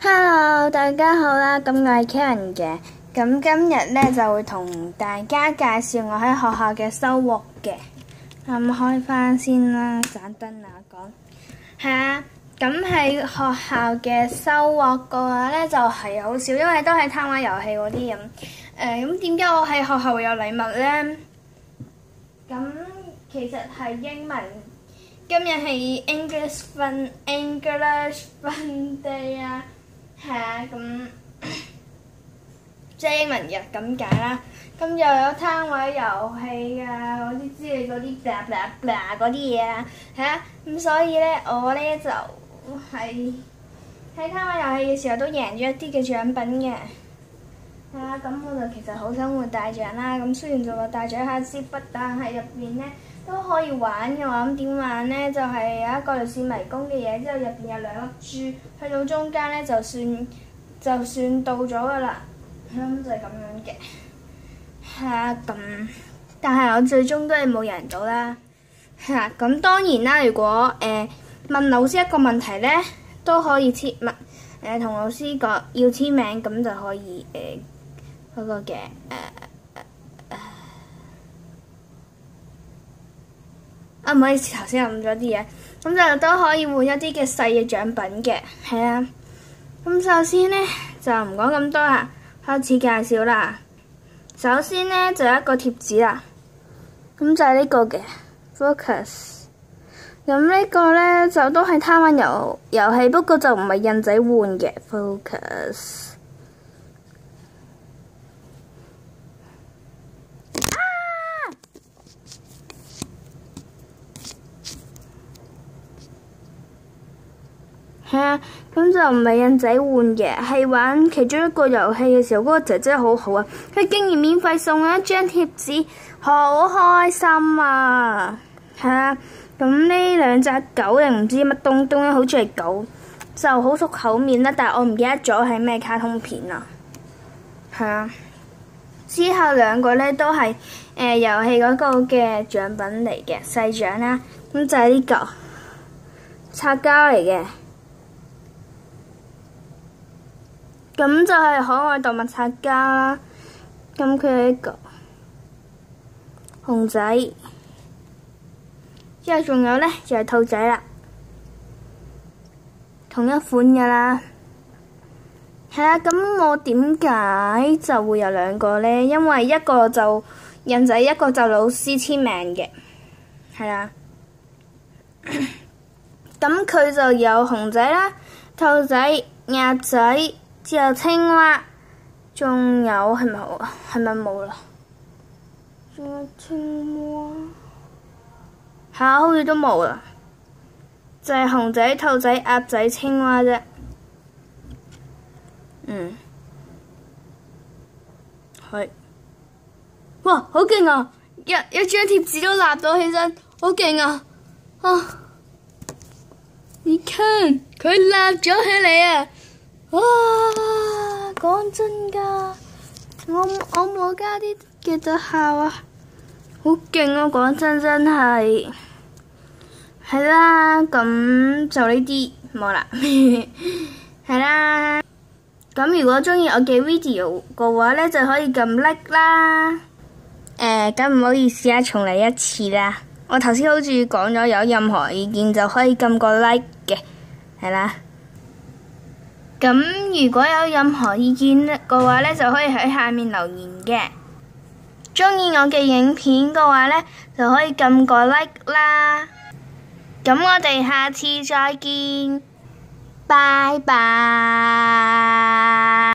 Hello，大家好啦，咁我係 Karen 嘅，咁今日咧就會同大家介紹我喺學校嘅收穫嘅。咁開翻先啦，盞燈啊講。係啊，咁喺學校嘅收穫嘅話咧就係好少，因為都係貪玩遊戲嗰啲咁。咁點解我喺學校會有禮物咧？咁其實係英文。今日係 English Fun Day 啊，係啊，咁即係英文日咁解啦。咁又有攤位遊戲啊，嗰啲之類嗰啲 blah blah blah 嗰啲嘢啊，係啊，咁所以咧我咧就係喺攤位遊戲嘅時候都贏咗一啲嘅獎品嘅。係啊，咁我就其實好想換大獎啦。咁雖然做個大獎蝦支筆，但係入邊咧都可以玩嘅話，咁點玩咧？就係有一個類似迷宮嘅嘢，之後入邊有兩粒珠，去到中間咧就算到咗噶啦。咁就係咁樣嘅。係啊，咁但係我最終都係冇贏到啦。係啊，咁當然啦，如果問老師一個問題咧，都可以同老師講要簽名，咁就可以嗰個嘅唔好意思，頭先諗咗啲嘢，咁就都可以換一啲嘅細嘅獎品嘅，係啊。咁首先呢，就唔講咁多啦，開始介紹啦。首先呢，就有一個貼紙啦，咁就係呢個嘅 Focus。咁呢個呢，就都係貪玩遊戲，不過就唔係印仔換嘅 Focus。係啊，咁就唔係印仔換嘅，係玩其中一個遊戲嘅時候，嗰個姐姐好好啊，佢竟然免費送我一張貼紙，好開心啊！係啊，咁呢兩隻狗定唔知乜東東咧，好似係狗，就好熟口面啦，但係我唔記得咗係咩卡通片啊。係啊，之後兩個咧都係遊戲嗰個嘅獎品嚟嘅細獎啦，咁就係呢個擦膠嚟嘅。咁就係可愛動物擦膠啦，咁佢係一個熊仔，之後仲有呢，就係兔仔啦，同一款㗎啦。係啦，咁我點解就會有兩個呢？因為一個就印仔，一個就老師簽名嘅，係啦。咁佢就有熊仔啦、兔仔、鴨仔。之後青蛙，仲有係咪好啊？係咪冇啦？仲有青蛙，好似都冇啦，就係熊仔、兔仔、鴨仔、青蛙啫。係。哇！好勁啊！一張貼紙都立到起身，好勁啊！你看，佢立咗起嚟啊！哇！講真㗎，我冇加啲嘅特效啊，好勁啊！講真係，係啦，咁就呢啲冇啦，係啦。咁如果鍾意我嘅 video 嘅話咧，就可以撳 like 啦。咁唔好意思啊，重嚟一次啦。我頭先好似講咗有任何意見就可以撳個 like 嘅，係啦。咁如果有任何意見嘅話咧，就可以喺下面留言嘅。鍾意我嘅影片嘅話咧，就可以撳個 like 啦。咁我哋下次再見，拜拜。